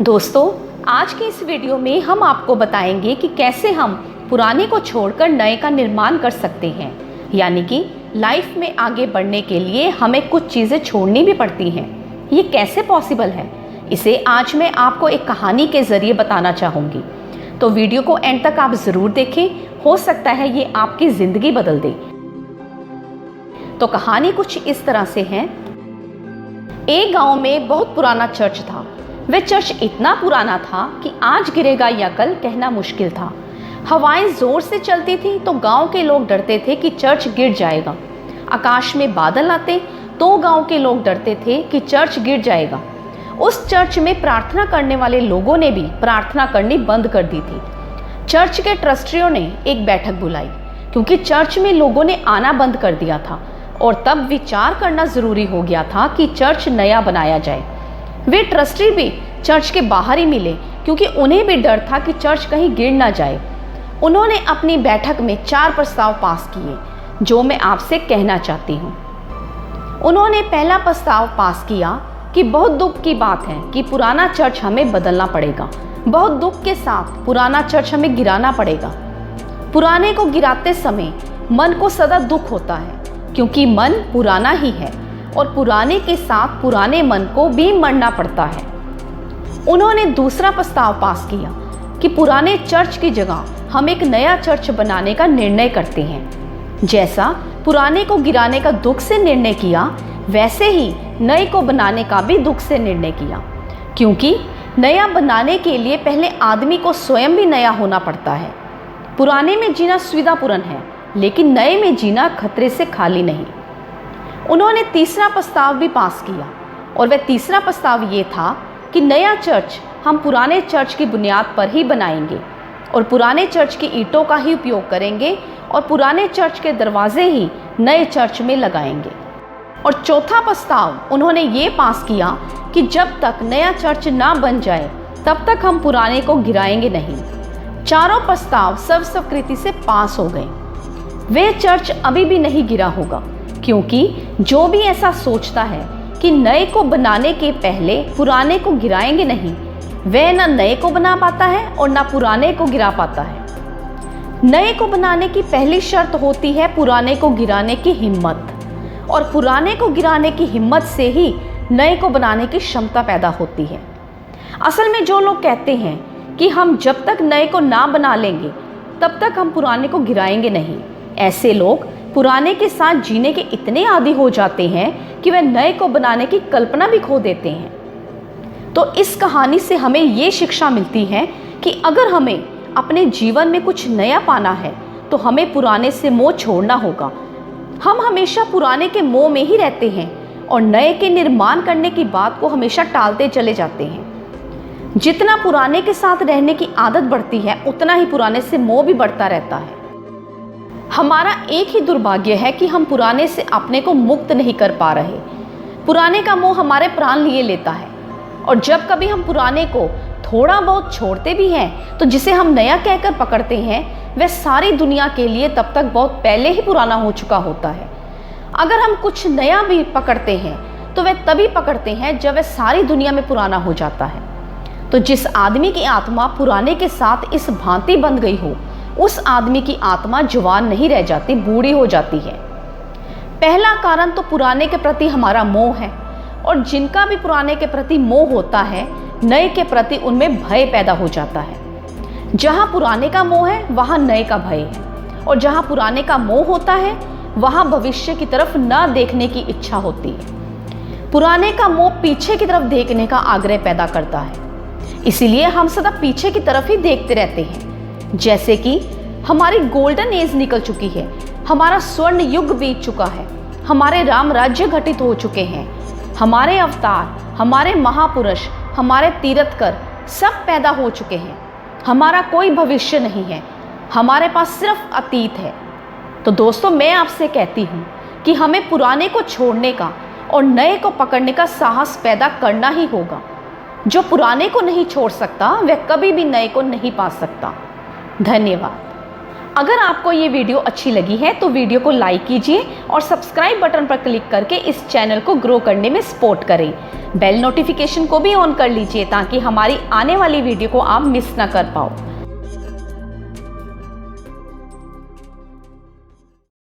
दोस्तों, आज की इस वीडियो में हम आपको बताएंगे कि कैसे हम पुराने को छोड़कर नए का निर्माण कर सकते हैं। यानी कि लाइफ में आगे बढ़ने के लिए हमें कुछ चीज़ें छोड़नी भी पड़ती हैं। ये कैसे पॉसिबल है, इसे आज मैं आपको एक कहानी के ज़रिए बताना चाहूँगी। तो वीडियो को एंड तक आप ज़रूर देखें, हो सकता है ये आपकी ज़िंदगी बदल दे। तो कहानी कुछ इस तरह से है। एक गांव में बहुत पुराना चर्च था। वह चर्च इतना पुराना था कि आज गिरेगा या कल कहना मुश्किल था। हवाएं जोर से चलती थी तो गांव के लोग डरते थे कि चर्च गिर जाएगा। आकाश में बादल आते तो गांव के लोग डरते थे कि चर्च गिर जाएगा। उस चर्च में प्रार्थना करने वाले लोगों ने भी प्रार्थना करनी बंद कर दी थी। चर्च के ट्रस्टियों ने एक बैठक बुलाई, क्योंकि चर्च में लोगों ने आना बंद कर दिया था और तब विचार करना जरूरी हो गया था कि चर्च नया बनाया जाए। वे ट्रस्टी भी चर्च के बाहर ही मिले, क्योंकि उन्हें भी डर था कि चर्च कहीं गिर ना जाए। उन्होंने अपनी बैठक में 4 प्रस्ताव पास किए, जो मैं आपसे कहना चाहती हूँ। उन्होंने पहला प्रस्ताव पास किया कि बहुत दुख की बात है कि पुराना चर्च हमें बदलना पड़ेगा। बहुत दुख के साथ पुराना चर्च हमें गिराना पड़ेगा। पुराने को गिराते समय मन को सदा दुख होता है, क्योंकि मन पुराना ही है और पुराने के साथ पुराने मन को भी मरना पड़ता है। उन्होंने दूसरा प्रस्ताव पास किया कि पुराने चर्च की जगह हम एक नया चर्च बनाने का निर्णय करते हैं। जैसा पुराने को गिराने का दुख से निर्णय किया, वैसे ही नए को बनाने का भी दुख से निर्णय किया, क्योंकि नया बनाने के लिए पहले आदमी को स्वयं भी नया होना पड़ता है। पुराने में जीना सुविधापूर्ण है, लेकिन नए में जीना खतरे से खाली नहीं। उन्होंने तीसरा प्रस्ताव भी पास किया, और वह तीसरा प्रस्ताव ये था कि नया चर्च हम पुराने चर्च की बुनियाद पर ही बनाएंगे और पुराने चर्च की ईंटों का ही उपयोग करेंगे और पुराने चर्च के दरवाजे ही नए चर्च में लगाएंगे। और चौथा प्रस्ताव उन्होंने ये पास किया कि जब तक नया चर्च ना बन जाए तब तक हम पुराने को गिराएंगे नहीं। चारों प्रस्ताव सर्वस्वीकृति से पास हो गए। वे चर्च अभी भी नहीं गिरा होगा, क्योंकि जो भी ऐसा सोचता है कि नए को बनाने के पहले पुराने को गिराएंगे नहीं, वह ना नए को बना पाता है और ना पुराने को गिरा पाता है। नए को बनाने की पहली शर्त होती है पुराने को गिराने की हिम्मत, और पुराने को गिराने की हिम्मत से ही नए को बनाने की क्षमता पैदा होती है। असल में जो लोग कहते हैं कि हम जब तक नए को ना बना लेंगे तब तक हम पुराने को गिराएंगे नहीं, ऐसे लोग पुराने के साथ जीने के इतने आदी हो जाते हैं कि वह नए को बनाने की कल्पना भी खो देते हैं। तो इस कहानी से हमें ये शिक्षा मिलती है कि अगर हमें अपने जीवन में कुछ नया पाना है तो हमें पुराने से मोह छोड़ना होगा। हम हमेशा पुराने के मोह में ही रहते हैं और नए के निर्माण करने की बात को हमेशा टालते चले जाते हैं। जितना पुराने के साथ रहने की आदत बढ़ती है, उतना ही पुराने से मोह भी बढ़ता रहता है। हमारा एक ही दुर्भाग्य है कि हम पुराने से अपने को मुक्त नहीं कर पा रहे। पुराने का मोह हमारे प्राण लिए लेता है, और जब कभी हम पुराने को थोड़ा बहुत छोड़ते भी हैं तो जिसे हम नया कहकर पकड़ते हैं, वह सारी दुनिया के लिए तब तक बहुत पहले ही पुराना हो चुका होता है। अगर हम कुछ नया भी पकड़ते हैं तो वह तभी पकड़ते हैं जब वह सारी दुनिया में पुराना हो जाता है। तो जिस आदमी की आत्मा पुराने के साथ इस भांति बंध गई हो, उस आदमी की आत्मा जवान नहीं रह जाती, बूढ़ी हो जाती है। पहला कारण तो पुराने के प्रति हमारा मोह है, और जिनका भी पुराने के प्रति मोह होता है, नए के प्रति उनमें भय पैदा हो जाता है। जहाँ पुराने का मोह है वहाँ नए का भय है, और जहाँ पुराने का मोह होता है वहाँ भविष्य की तरफ न देखने की इच्छा होती है। पुराने का मोह पीछे की तरफ देखने का आग्रह पैदा करता है, इसीलिए हम सदा पीछे की तरफ ही देखते रहते हैं। जैसे कि हमारी गोल्डन एज निकल चुकी है, हमारा स्वर्ण युग बीत चुका है, हमारे राम राज्य घटित हो चुके हैं, हमारे अवतार, हमारे महापुरुष, हमारे तीर्थकर सब पैदा हो चुके हैं। हमारा कोई भविष्य नहीं है, हमारे पास सिर्फ अतीत है। तो दोस्तों, मैं आपसे कहती हूँ कि हमें पुराने को छोड़ने का और नए को पकड़ने का साहस पैदा करना ही होगा। जो पुराने को नहीं छोड़ सकता, वह कभी भी नए को नहीं पा सकता। धन्यवाद। अगर आपको ये वीडियो अच्छी लगी है तो वीडियो को लाइक कीजिए और सब्सक्राइब बटन पर क्लिक करके इस चैनल को ग्रो करने में सपोर्ट करें। बेल नोटिफिकेशन को भी ऑन कर लीजिए ताकि हमारी आने वाली वीडियो को आप मिस ना कर पाओ।